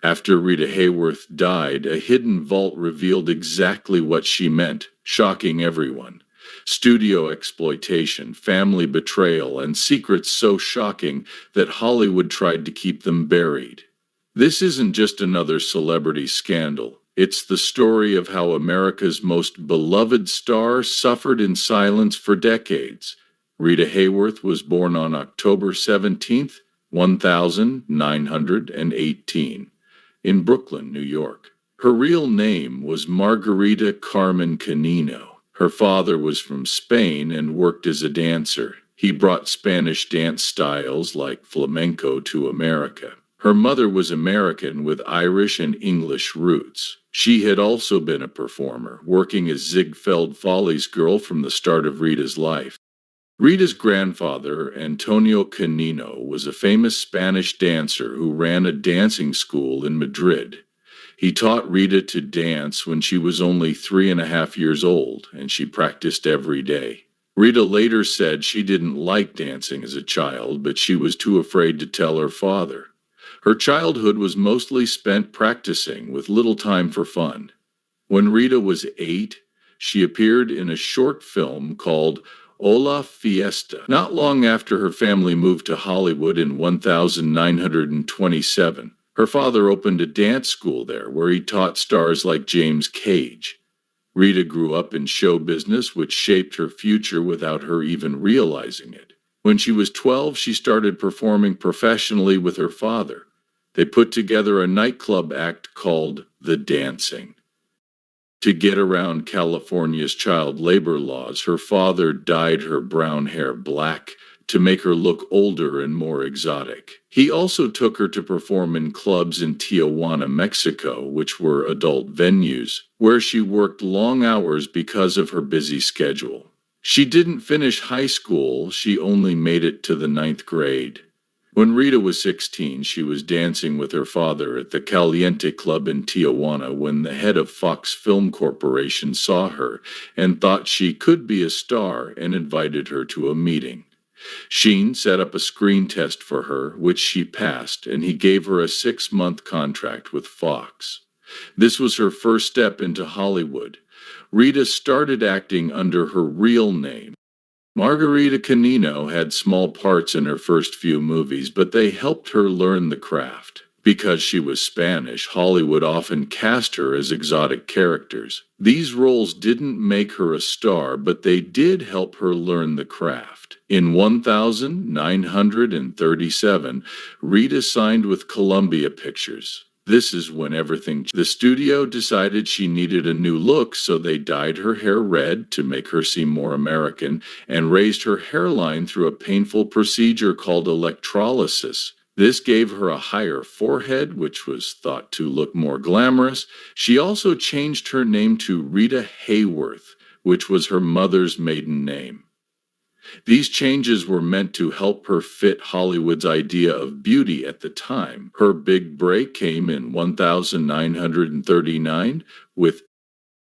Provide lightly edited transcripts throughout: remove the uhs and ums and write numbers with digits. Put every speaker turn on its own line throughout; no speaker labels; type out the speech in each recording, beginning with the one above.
After Rita Hayworth died, a hidden vault revealed exactly what she meant, shocking everyone. Studio exploitation, family betrayal, and secrets so shocking that Hollywood tried to keep them buried. This isn't just another celebrity scandal. It's the story of how America's most beloved star suffered in silence for decades. Rita Hayworth was born on October 17th, 1918, in Brooklyn, New York. Her real name was Margarita Carmen Canino. Her father was from Spain and worked as a dancer. He brought Spanish dance styles like flamenco to America. Her mother was American with Irish and English roots. She had also been a performer, working as Zig Feld Folly's girl from the start of Rita's life. Rita's grandfather, Antonio Canino, was a famous Spanish dancer who ran a dancing school in Madrid. He taught Rita to dance when she was only 3.5 years old, and she practiced every day. Rita later said she didn't like dancing as a child, but she was too afraid to tell her father. Her childhood was mostly spent practicing, with little time for fun. When Rita was 8, she appeared in a short film called Olaf Fiesta. Not long after her family moved to Hollywood in 1927, her father opened a dance school there where he taught stars like James Kagey. Rita grew up in show business, which shaped her future without her even realizing it. When she was 12, she started performing professionally with her father. They put together a nightclub act called The Dancing. To get around California's child labor laws, her father dyed her brown hair black to make her look older and more exotic. He also took her to perform in clubs in Tijuana, Mexico, which were adult venues, where she worked long hours because of her busy schedule. She didn't finish high school, she only made it to the 9th grade. When Rita was 16, she was dancing with her father at the Caliente Club in Tijuana when the head of Fox Film Corporation saw her and thought she could be a star and invited her to a meeting. Sheen set up a screen test for her, which she passed, and he gave her a 6-month contract with Fox. This was her first step into Hollywood. Rita started acting under her real name. Margarita Canino had small parts in her first few movies, but they helped her learn the craft. Because she was Spanish, Hollywood often cast her as exotic characters. These roles didn't make her a star, but they did help her learn the craft. In 1937, Rita signed with Columbia Pictures. This is when everything changed. The studio decided she needed a new look, so they dyed her hair red to make her seem more American and raised her hairline through a painful procedure called electrolysis. This gave her a higher forehead, which was thought to look more glamorous. She also changed her name to Rita Hayworth, which was her mother's maiden name. These changes were meant to help her fit Hollywood's idea of beauty at the time. Her big break came in 1939 with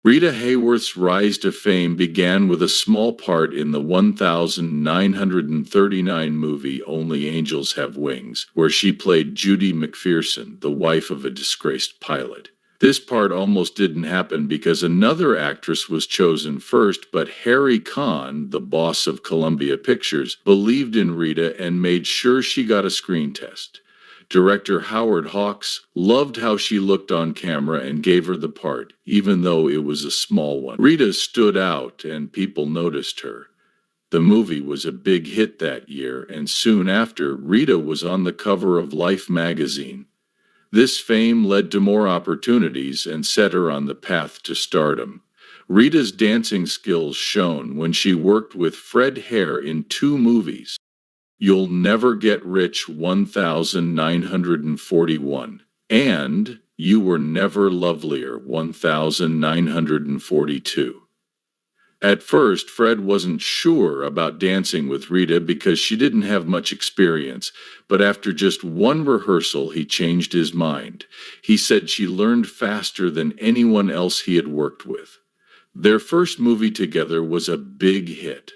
Rita Hayworth's rise to fame began with a small part in the 1939 movie Only Angels Have Wings, where she played Judy McPherson, the wife of a disgraced pilot. This part almost didn't happen because another actress was chosen first, but Harry Kahn, the boss of Columbia Pictures, believed in Rita and made sure she got a screen test. Director Howard Hawks loved how she looked on camera and gave her the part, even though it was a small one. Rita stood out and people noticed her. The movie was a big hit that year, and soon after, Rita was on the cover of Life magazine. This fame led to more opportunities and set her on the path to stardom. Rita's dancing skills shone when she worked with Fred Hare in 2 movies. You'll Never Get Rich 1941, and You Were Never Lovelier 1942. At first, Fred wasn't sure about dancing with Rita because she didn't have much experience, but after just one rehearsal, he changed his mind. He said she learned faster than anyone else he had worked with. Their first movie together was a big hit.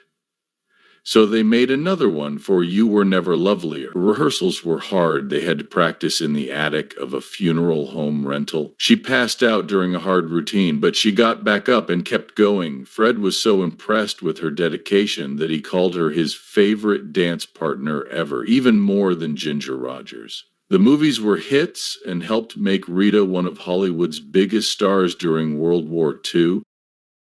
So they made another one for You Were Never Lovelier. Rehearsals were hard. They had to practice in the attic of a funeral home rental. She passed out during a hard routine, but she got back up and kept going. Fred was so impressed with her dedication that he called her his favorite dance partner ever, even more than Ginger Rogers. The movies were hits and helped make Rita one of Hollywood's biggest stars during World War II.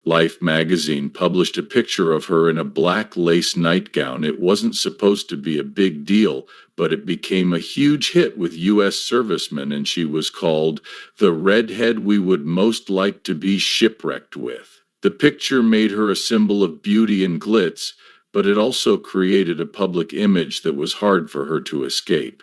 Life magazine published a picture of her in a black lace nightgown. It wasn't supposed to be a big deal, but it became a huge hit with U.S. servicemen, and she was called the redhead we would most like to be shipwrecked with. The picture made her a symbol of beauty and glitz, but it also created a public image that was hard for her to escape.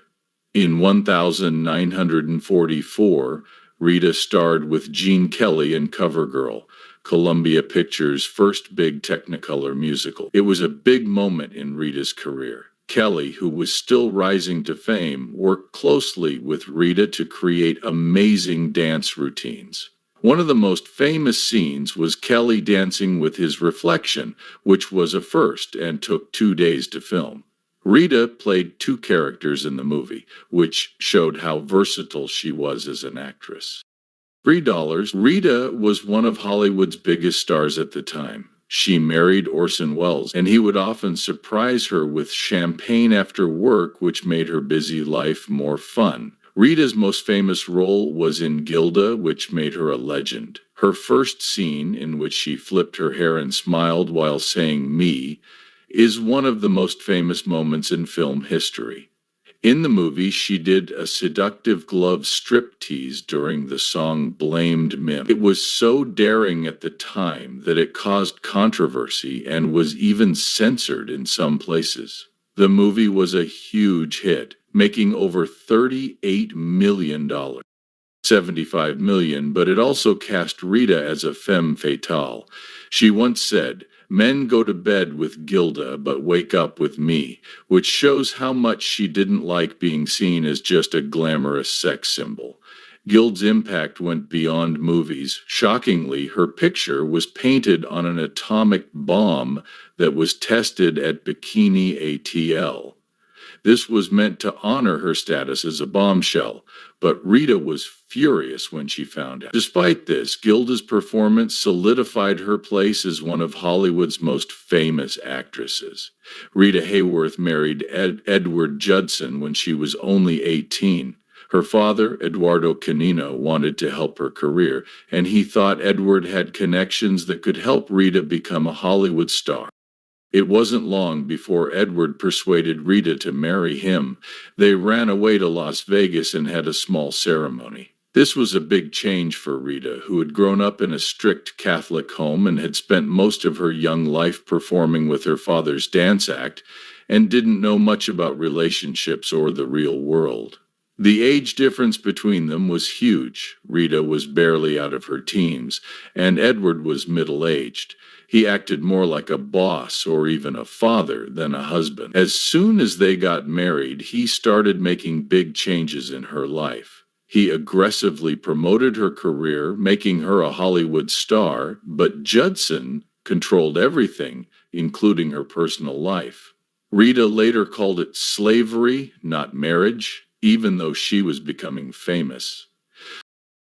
In 1944, Rita starred with Gene Kelly in CoverGirl, Columbia Pictures' first big Technicolor musical. It was a big moment in Rita's career. Kelly, who was still rising to fame, worked closely with Rita to create amazing dance routines. One of the most famous scenes was Kelly dancing with his reflection, which was a first and took 2 days to film. Rita played 2 characters in the movie, which showed how versatile she was as an actress. $3. Rita was one of Hollywood's biggest stars at the time. She married Orson Welles, and he would often surprise her with champagne after work, which made her busy life more fun. Rita's most famous role was in Gilda, which made her a legend. Her first scene, in which she flipped her hair and smiled while saying "me," is one of the most famous moments in film history. In the movie, she did a seductive glove striptease during the song Blamed Mim. It was so daring at the time that it caused controversy and was even censored in some places. The movie was a huge hit, making over $38 million. $75 million, but it also cast Rita as a femme fatale. She once said, "Men go to bed with Gilda but wake up with me," which shows how much she didn't like being seen as just a glamorous sex symbol. Gilda's impact went beyond movies. Shockingly, her picture was painted on an atomic bomb that was tested at Bikini ATL. This was meant to honor her status as a bombshell, but Rita was furious when she found out. Despite this, Gilda's performance solidified her place as one of Hollywood's most famous actresses. Rita Hayworth married Edward Judson when she was only 18. Her father, Eduardo Canino, wanted to help her career, and he thought Edward had connections that could help Rita become a Hollywood star. It wasn't long before Edward persuaded Rita to marry him. They ran away to Las Vegas and had a small ceremony. This was a big change for Rita, who had grown up in a strict Catholic home and had spent most of her young life performing with her father's dance act and didn't know much about relationships or the real world. The age difference between them was huge. Rita was barely out of her teens, and Edward was middle-aged. He acted more like a boss or even a father than a husband. As soon as they got married, he started making big changes in her life. He aggressively promoted her career, making her a Hollywood star, but Judson controlled everything, including her personal life. Rita later called it slavery, not marriage, even though she was becoming famous.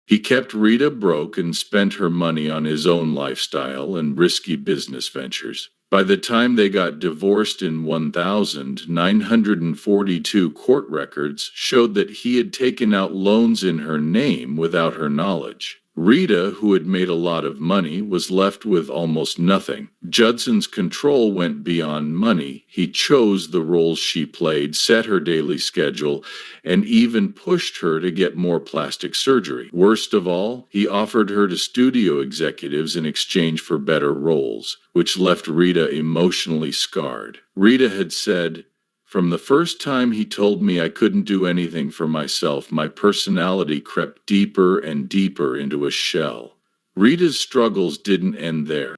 He kept Rita broke and spent her money on his own lifestyle and risky business ventures. By the time they got divorced in 1942, court records showed that he had taken out loans in her name without her knowledge. Rita, who had made a lot of money, was left with almost nothing. Judson's control went beyond money. He chose the roles she played, set her daily schedule, and even pushed her to get more plastic surgery. Worst of all, he offered her to studio executives in exchange for better roles, which left Rita emotionally scarred. Rita had said, "From the first time he told me I couldn't do anything for myself, my personality crept deeper and deeper into a shell." Rita's struggles didn't end there.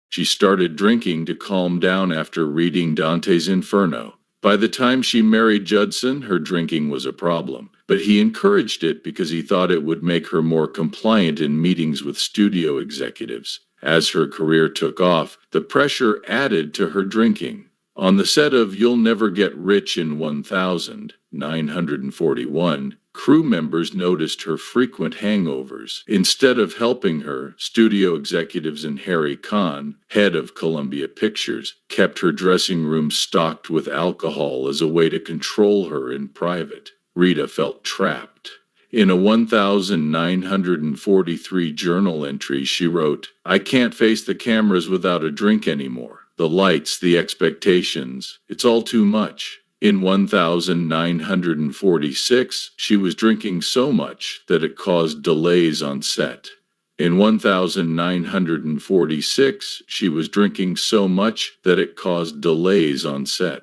She started drinking to calm down after reading Dante's Inferno. By the time she married Judson, her drinking was a problem, but he encouraged it because he thought it would make her more compliant in meetings with studio executives. As her career took off, the pressure added to her drinking. On the set of You'll Never Get Rich in 1941, crew members noticed her frequent hangovers. Instead of helping her, studio executives and Harry Kahn, head of Columbia Pictures, kept her dressing room stocked with alcohol as a way to control her in private. Rita felt trapped. In a 1943 journal entry, she wrote, "I can't face the cameras without a drink anymore. The lights, the expectations, it's all too much." In 1946, she was drinking so much that it caused delays on set. In 1946, she was drinking so much that it caused delays on set.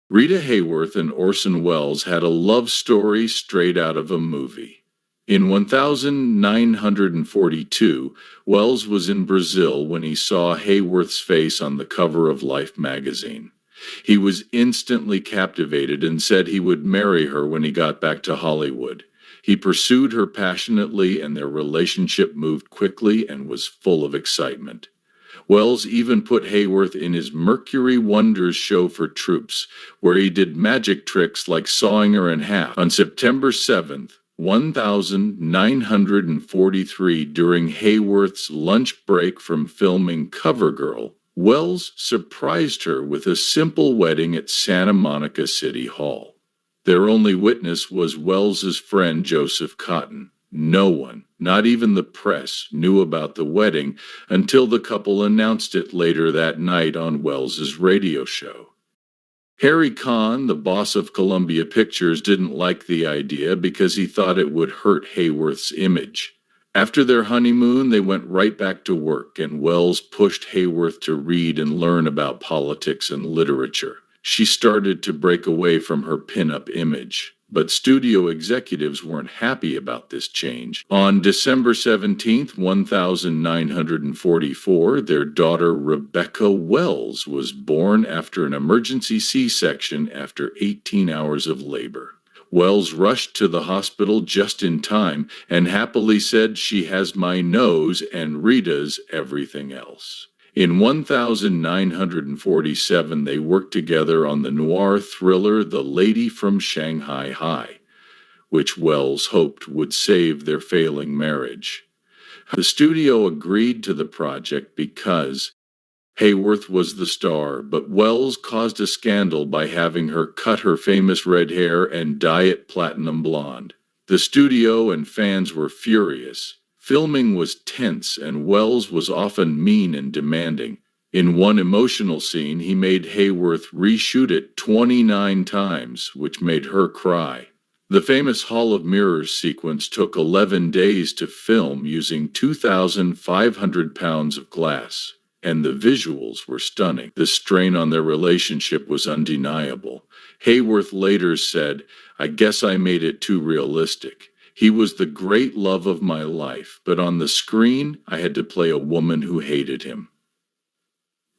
Rita Hayworth and Orson Welles had a love story straight out of a movie. In 1942, Welles was in Brazil when he saw Hayworth's face on the cover of Life magazine. He was instantly captivated and said he would marry her when he got back to Hollywood. He pursued her passionately, and their relationship moved quickly and was full of excitement. Welles even put Hayworth in his Mercury Wonders show for troops, where he did magic tricks like sawing her in half. On September 7th, 1943, during Hayworth's lunch break from filming CoverGirl, Welles surprised her with a simple wedding at Santa Monica City Hall. Their only witness was Welles's friend Joseph Cotton. No one, not even the press, knew about the wedding until the couple announced it later that night on Welles's radio show. Harry Kahn, the boss of Columbia Pictures, didn't like the idea because he thought it would hurt Hayworth's image. After their honeymoon, they went right back to work, and Welles pushed Hayworth to read and learn about politics and literature. She started to break away from her pin-up image, but studio executives weren't happy about this change. On December 17, 1944, their daughter Rebecca Welles was born after an emergency C-section after 18 hours of labor. Welles rushed to the hospital just in time and happily said, "She has my nose and Rita's everything else." In 1947, they worked together on the noir thriller The Lady from Shanghai High, which Welles hoped would save their failing marriage. The studio agreed to the project because Hayworth was the star, but Welles caused a scandal by having her cut her famous red hair and dye it platinum blonde. The studio and fans were furious. Filming was tense, and Welles was often mean and demanding. In one emotional scene, he made Hayworth reshoot it 29 times, which made her cry. The famous Hall of Mirrors sequence took 11 days to film using 2,500 pounds of glass, and the visuals were stunning. The strain on their relationship was undeniable. Hayworth later said, "I guess I made it too realistic. He was the great love of my life, but on the screen, I had to play a woman who hated him."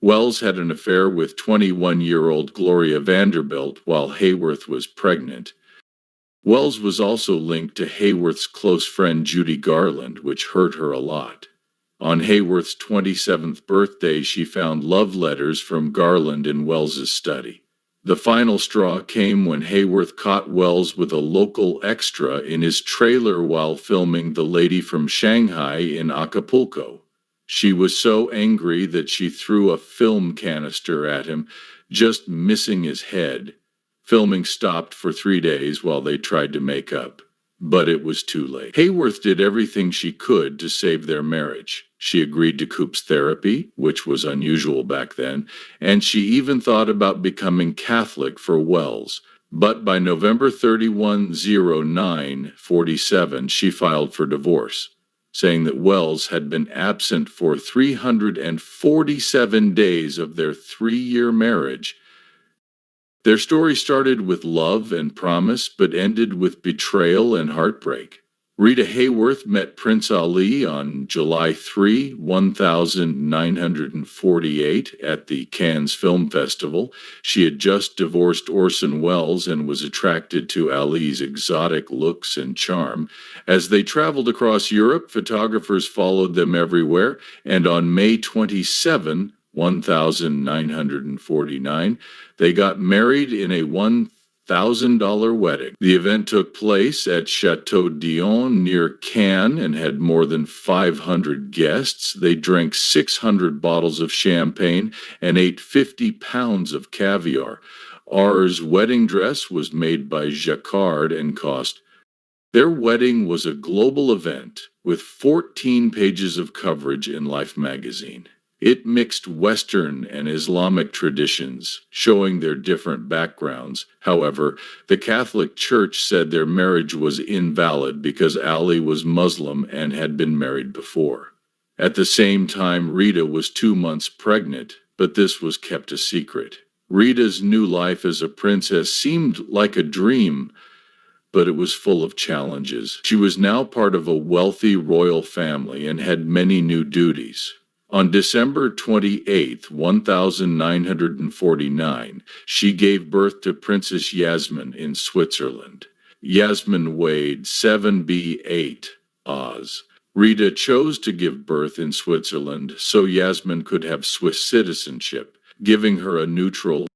Welles had an affair with 21-year-old Gloria Vanderbilt while Hayworth was pregnant. Welles was also linked to Hayworth's close friend Judy Garland, which hurt her a lot. On Hayworth's 27th birthday, she found love letters from Garland in Welles's study. The final straw came when Hayworth caught Welles with a local extra in his trailer while filming The Lady from Shanghai in Acapulco. She was so angry that she threw a film canister at him, just missing his head. Filming stopped for 3 days while they tried to make up, but it was too late. Hayworth did everything she could to save their marriage. She agreed to Coop's therapy, which was unusual back then, and she even thought about becoming Catholic for Welles. But by November 31, 1947, she filed for divorce, saying that Welles had been absent for 347 days of their 3-year marriage. Their story started with love and promise, but ended with betrayal and heartbreak. Rita Hayworth met Prince Ali on July 3, 1948 at the Cannes Film Festival. She had just divorced Orson Welles and was attracted to Ali's exotic looks and charm. As they traveled across Europe, photographers followed them everywhere, and on May 27, 1949, they got married in a $1,000 wedding. The event took place at Chateau Dion near Cannes and had more than 500 guests. They drank 600 bottles of champagne and ate 50 pounds of caviar. R's wedding dress was made by Jacquard and cost. Their wedding was a global event with 14 pages of coverage in Life magazine. It mixed Western and Islamic traditions, showing their different backgrounds. However, the Catholic Church said their marriage was invalid because Ali was Muslim and had been married before. At the same time, Rita was 2 months pregnant, but this was kept a secret. Rita's new life as a princess seemed like a dream, but it was full of challenges. She was now part of a wealthy royal family and had many new duties. On December 28, 1949, she gave birth to Princess Yasmin in Switzerland. Yasmin weighed 7b8 Oz. Rita chose to give birth in Switzerland so Yasmin could have Swiss citizenship, giving her a neutral.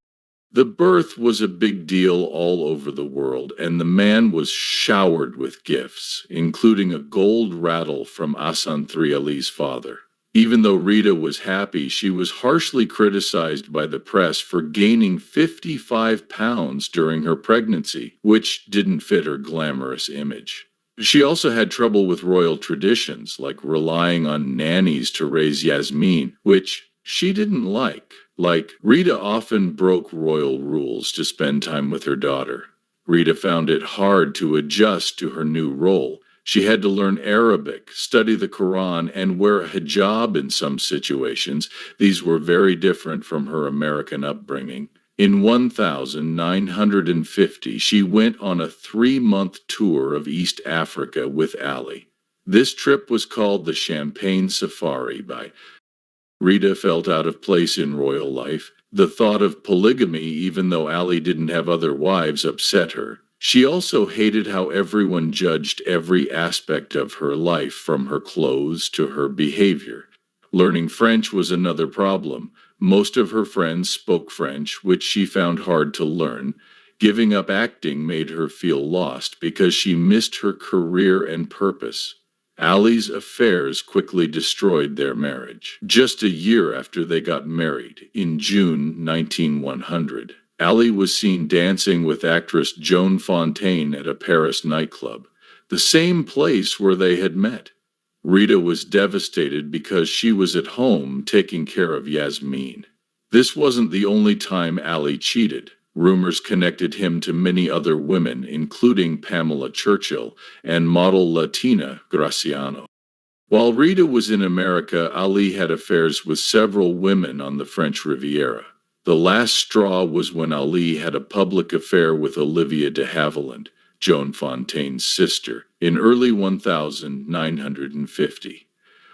The birth was a big deal all over the world, and the man was showered with gifts, including a gold rattle from Hassan III Ali's father. Even though Rita was happy, she was harshly criticized by the press for gaining 55 pounds during her pregnancy, which didn't fit her glamorous image. She also had trouble with royal traditions, like relying on nannies to raise Yasmin, which she didn't like. Rita often broke royal rules to spend time with her daughter. Rita found it hard to adjust to her new role. She had to learn Arabic, study the Quran, and wear a hijab in some situations. These were very different from her American upbringing. In 1950, she went on a 3-month tour of East Africa with Ali. This trip was called the Champagne Safari by Rita felt out of place in royal life. The thought of polygamy, even though Ali didn't have other wives, upset her. She also hated how everyone judged every aspect of her life, from her clothes to her behavior. Learning French was another problem. Most of her friends spoke French, which she found hard to learn. Giving up acting made her feel lost because she missed her career and purpose. Ali's affairs quickly destroyed their marriage. Just a year after they got married, in June 1900, Ali was seen dancing with actress Joan Fontaine at a Paris nightclub, the same place where they had met. Rita was devastated because she was at home taking care of Yasmin. This wasn't the only time Ali cheated. Rumors connected him to many other women, including Pamela Churchill and model Latina Graciano. While Rita was in America, Ali had affairs with several women on the French Riviera. The last straw was when Ali had a public affair with Olivia de Havilland, Joan Fontaine's sister, in early 1950.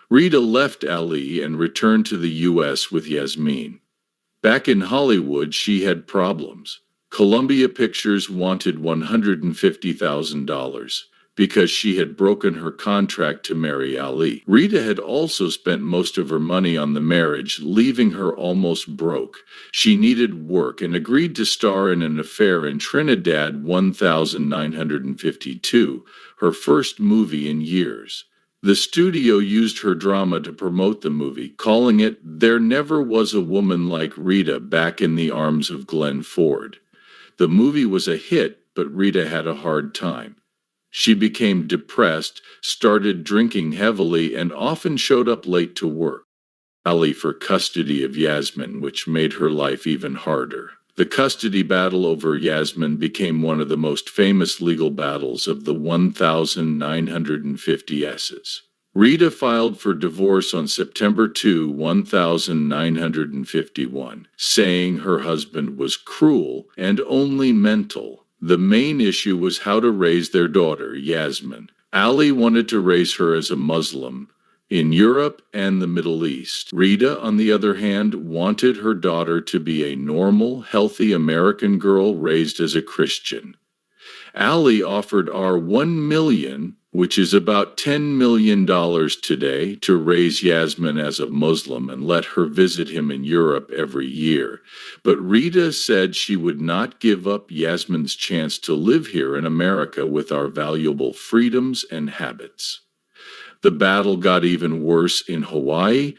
Rita left Ali and returned to the U.S. with Yasmin. Back in Hollywood, she had problems. Columbia Pictures wanted $150,000 because she had broken her contract to marry Ali. Rita had also spent most of her money on the marriage, leaving her almost broke. She needed work and agreed to star in an affair in Trinidad 1952, her first movie in years. The studio used her drama to promote the movie, calling it "There Never Was a Woman Like Rita Back in the Arms of Glenn Ford." The movie was a hit, but Rita had a hard time. She became depressed, started drinking heavily, and often showed up late to work. Ali for custody of Yasmin, which made her life even harder. The custody battle over Yasmin became one of the most famous legal battles of the 1950s. Rita filed for divorce on September 2, 1951, saying her husband was cruel and only mental. The main issue was how to raise their daughter, Yasmin. Ali wanted to raise her as a Muslim in Europe and the Middle East. Rita, on the other hand, wanted her daughter to be a normal, healthy American girl raised as a Christian. Ali offered R 1 million, which is about $10 million today, to raise Yasmin as a Muslim and let her visit him in Europe every year. But Rita said she would not give up Yasmin's chance to live here in America with our valuable freedoms and habits. The battle got even worse in Hawaii.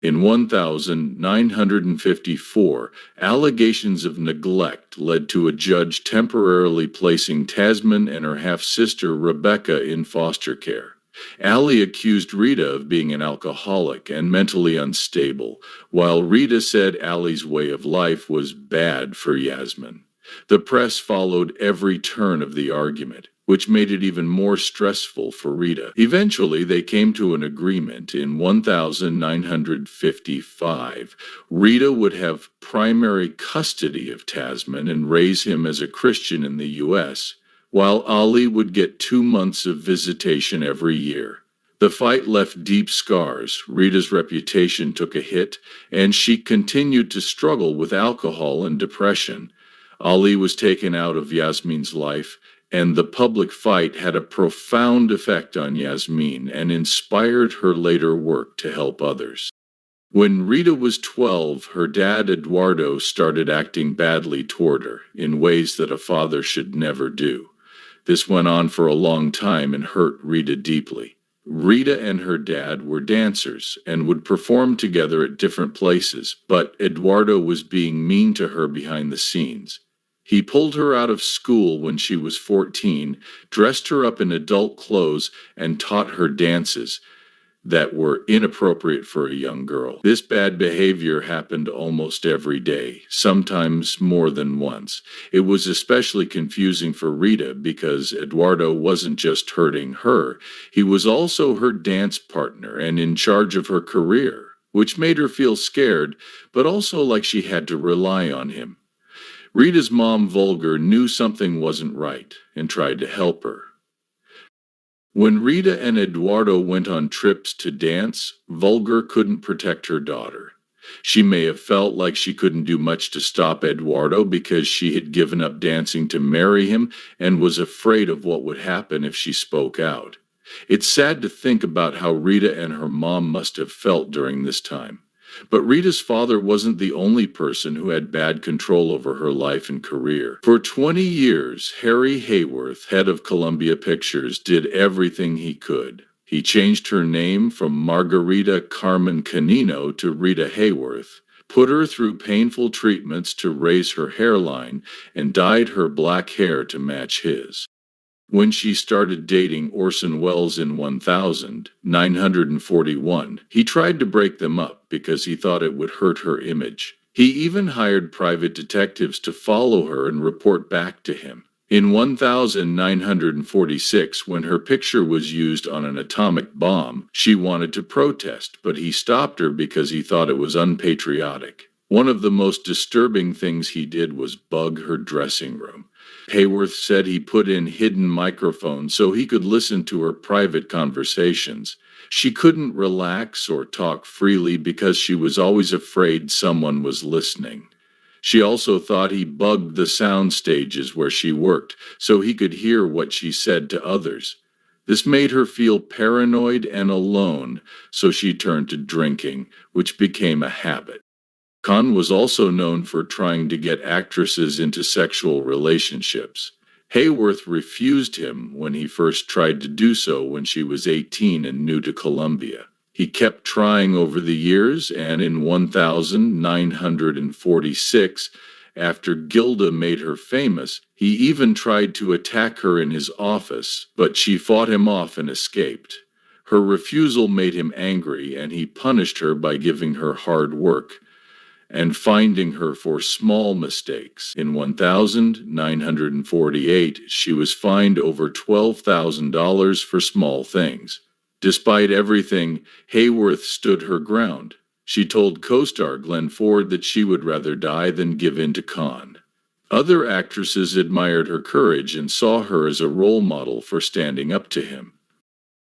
In 1954, allegations of neglect led to a judge temporarily placing Tasman and her half-sister Rebecca in foster care. Ali accused Rita of being an alcoholic and mentally unstable, while Rita said Ali's way of life was bad for Yasmin. The press followed every turn of the argument, which made it even more stressful for Rita. Eventually, they came to an agreement in 1955. Rita would have primary custody of Tasman and raise him as a Christian in the U.S., while Ali would get 2 months of visitation every year. The fight left deep scars. Rita's reputation took a hit, and she continued to struggle with alcohol and depression. Ali was taken out of Yasmin's life, and the public fight had a profound effect on Yasmin and inspired her later work to help others. When Rita was 12, her dad Eduardo started acting badly toward her, in ways that a father should never do. This went on for a long time and hurt Rita deeply. Rita and her dad were dancers and would perform together at different places, but Eduardo was being mean to her behind the scenes. He pulled her out of school when she was 14, dressed her up in adult clothes, and taught her dances that were inappropriate for a young girl. This bad behavior happened almost every day, sometimes more than once. It was especially confusing for Rita because Eduardo wasn't just hurting her, he was also her dance partner and in charge of her career, which made her feel scared, but also like she had to rely on him. Rita's mom, Vulgar, knew something wasn't right and tried to help her. When Rita and Eduardo went on trips to dance, Vulgar couldn't protect her daughter. She may have felt like she couldn't do much to stop Eduardo because she had given up dancing to marry him and was afraid of what would happen if she spoke out. It's sad to think about how Rita and her mom must have felt during this time. But Rita's father wasn't the only person who had bad control over her life and career. For 20 years, Harry Hayworth, head of Columbia Pictures, did everything he could. He changed her name from Margarita Carmen Canino to Rita Hayworth, put her through painful treatments to raise her hairline, and dyed her black hair to match his. When she started dating Orson Welles in 1941, he tried to break them up because he thought it would hurt her image. He even hired private detectives to follow her and report back to him. In 1946, when her picture was used on an atomic bomb, she wanted to protest, but he stopped her because he thought it was unpatriotic. One of the most disturbing things he did was bug her dressing room. Hayworth said he put in hidden microphones so he could listen to her private conversations. She couldn't relax or talk freely because she was always afraid someone was listening. She also thought he bugged the sound stages where she worked so he could hear what she said to others. This made her feel paranoid and alone, so she turned to drinking, which became a habit. Khan was also known for trying to get actresses into sexual relationships. Hayworth refused him when he first tried to do so when she was 18 and new to Columbia. He kept trying over the years, and in 1946, after Gilda made her famous, he even tried to attack her in his office, but she fought him off and escaped. Her refusal made him angry, and he punished her by giving her hard work and finding her for small mistakes. In 1948, she was fined over $12,000 for small things. Despite everything, Hayworth stood her ground. She told co-star Glenn Ford that she would rather die than give in to Khan. Other actresses admired her courage and saw her as a role model for standing up to him.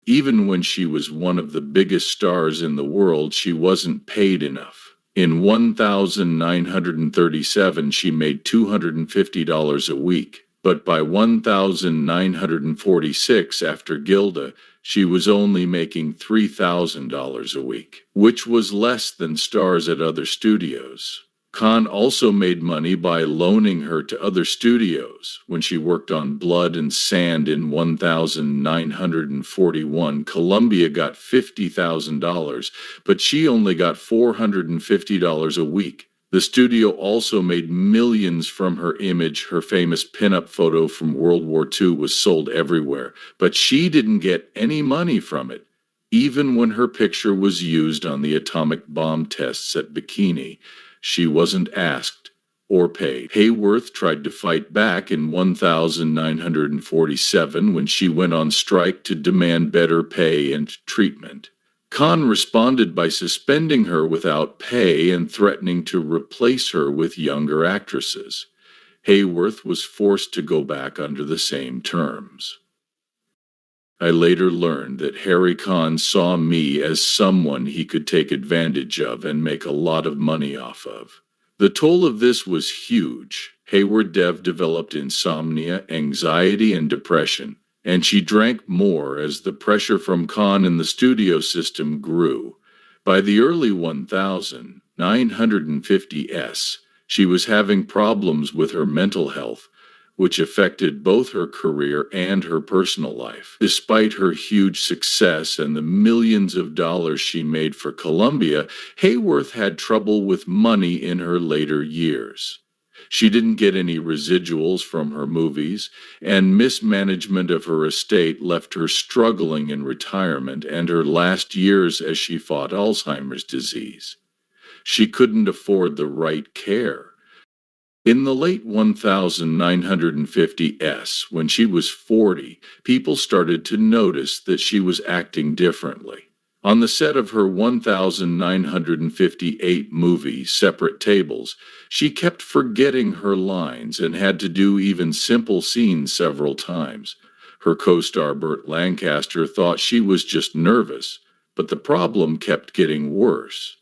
Even when she was one of the biggest stars in the world, she wasn't paid enough. In 1937, she made $250 a week, But by 1946, after Gilda, she was only making $3,000 a week, which was less than stars at other studios. Khan also made money by loaning her to other studios. When she worked on Blood and Sand in 1941, Columbia got $50,000, but she only got $450 a week. The studio also made millions from her image. Her famous pinup photo from World War II was sold everywhere, but she didn't get any money from it, even when her picture was used on the atomic bomb tests at Bikini. She wasn't asked or paid. Hayworth tried to fight back in 1947 when she went on strike to demand better pay and treatment. Khan responded by suspending her without pay and threatening to replace her with younger actresses. Hayworth was forced to go back under the same terms. I later learned that Harry Khan saw me as someone he could take advantage of and make a lot of money off of. The toll of this was huge. Hayworth developed insomnia, anxiety, and depression, and she drank more as the pressure from Khan in the studio system grew. By the early 1950s, she was having problems with her mental health, which affected both her career and her personal life. Despite her huge success and the millions of dollars she made for Columbia, Hayworth had trouble with money in her later years. She didn't get any residuals from her movies, and mismanagement of her estate left her struggling in retirement and her last years as she fought Alzheimer's disease. She couldn't afford the right care. In the late 1950s, when she was 40, people started to notice that she was acting differently. On the set of her 1958 movie, Separate Tables, she kept forgetting her lines and had to do even simple scenes several times. Her co-star Burt Lancaster thought she was just nervous, but the problem kept getting worse.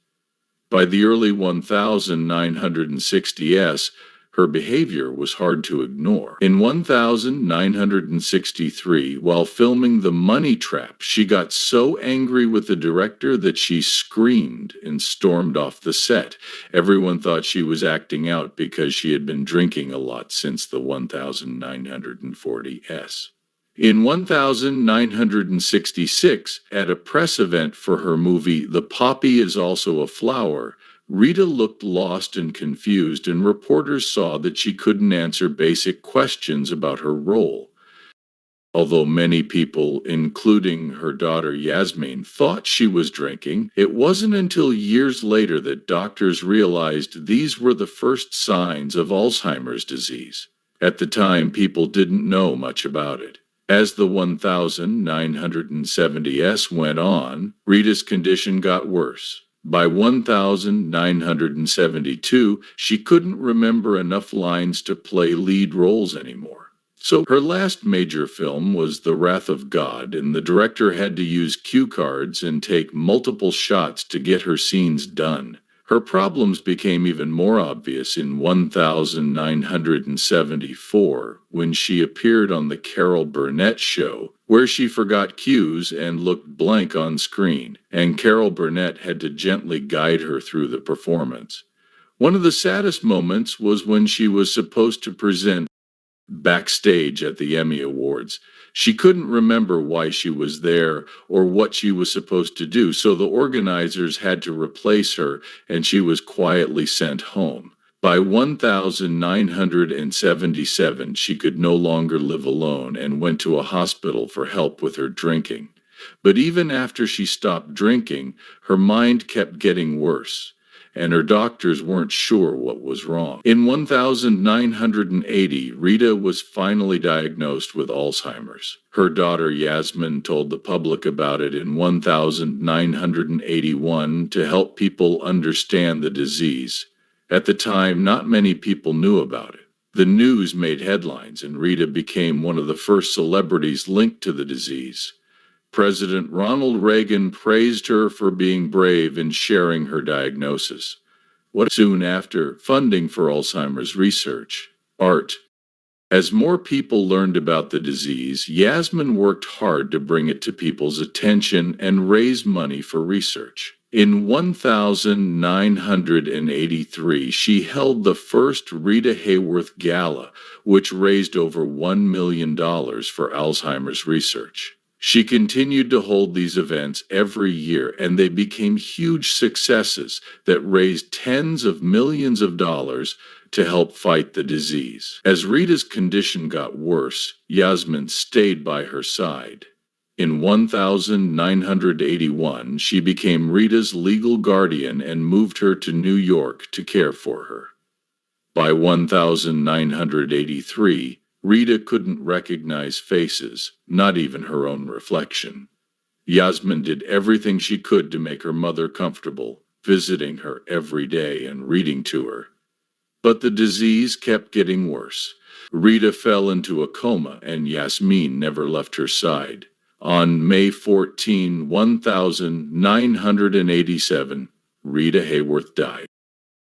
By the early 1960s, her behavior was hard to ignore. In 1963, while filming The Money Trap, she got so angry with the director that she screamed and stormed off the set. Everyone thought she was acting out because she had been drinking a lot since the 1940s. In 1966, at a press event for her movie The Poppy Is Also a Flower, Rita looked lost and confused, and reporters saw that she couldn't answer basic questions about her role. Although many people, including her daughter Yasmin, thought she was drinking, it wasn't until years later that doctors realized these were the first signs of Alzheimer's disease. At the time, people didn't know much about it. As the 1970s went on, Rita's condition got worse. By 1972, she couldn't remember enough lines to play lead roles anymore. So her last major film was The Wrath of God, and the director had to use cue cards and take multiple shots to get her scenes done. Her problems became even more obvious in 1974 when she appeared on The Carol Burnett Show, where she forgot cues and looked blank on screen, and Carol Burnett had to gently guide her through the performance. One of the saddest moments was when she was supposed to present backstage at the Emmy Awards. She couldn't remember why she was there or what she was supposed to do, so the organizers had to replace her, and she was quietly sent home. By 1977, she could no longer live alone and went to a hospital for help with her drinking. But even after she stopped drinking, her mind kept getting worse, and her doctors weren't sure what was wrong. In 1980, Rita was finally diagnosed with Alzheimer's. Her daughter Yasmin told the public about it in 1981 to help people understand the disease. At the time, not many people knew about it. The news made headlines, and Rita became one of the first celebrities linked to the disease. President Ronald Reagan praised her for being brave in sharing her diagnosis. Soon after, funding for Alzheimer's research, art, As more people learned about the disease, Yasmin worked hard to bring it to people's attention and raise money for research. In 1983, she held the first Rita Hayworth Gala, which raised over $1 million for Alzheimer's research. She continued to hold these events every year, and they became huge successes that raised tens of millions of dollars to help fight the disease. As Rita's condition got worse, Yasmin stayed by her side. In 1981, she became Rita's legal guardian and moved her to New York to care for her. By 1983, Rita couldn't recognize faces, not even her own reflection. Yasmin did everything she could to make her mother comfortable, visiting her every day and reading to her. But the disease kept getting worse. Rita fell into a coma and Yasmin never left her side. On May 14, 1987, Rita Hayworth died.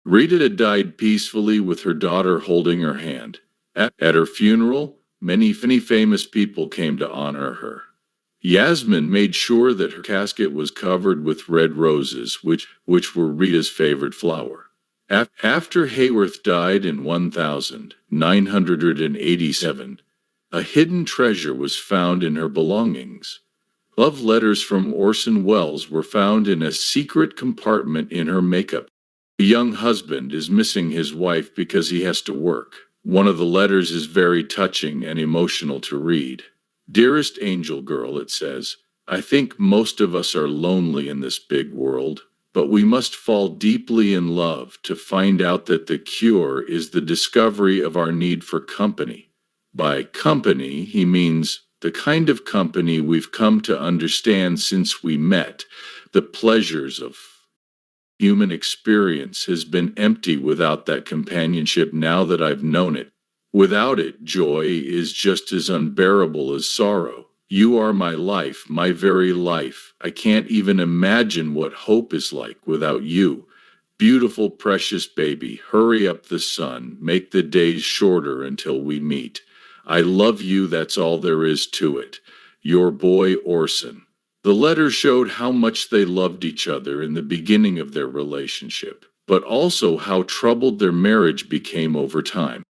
Rita died peacefully with her daughter holding her hand. At her funeral, many famous people came to honor her. Yasmin made sure that her casket was covered with red roses, which were Rita's favorite flower. After Hayworth died in 1987, a hidden treasure was found in her belongings. Love letters from Orson Welles were found in a secret compartment in her makeup. A young husband is missing his wife because he has to work. One of the letters is very touching and emotional to read. "Dearest angel girl," it says, "I think most of us are lonely in this big world, but we must fall deeply in love to find out that the cure is the discovery of our need for company." By company, he means the kind of company we've come to understand since we met. The pleasures of human experience has been empty without that companionship now that I've known it. Without it, joy is just as unbearable as sorrow. You are my life, my very life. I can't even imagine what hope is like without you. Beautiful, precious baby, hurry up the sun, make the days shorter until we meet. I love you, that's all there is to it. Your boy Orson. The letter showed how much they loved each other in the beginning of their relationship, but also how troubled their marriage became over time.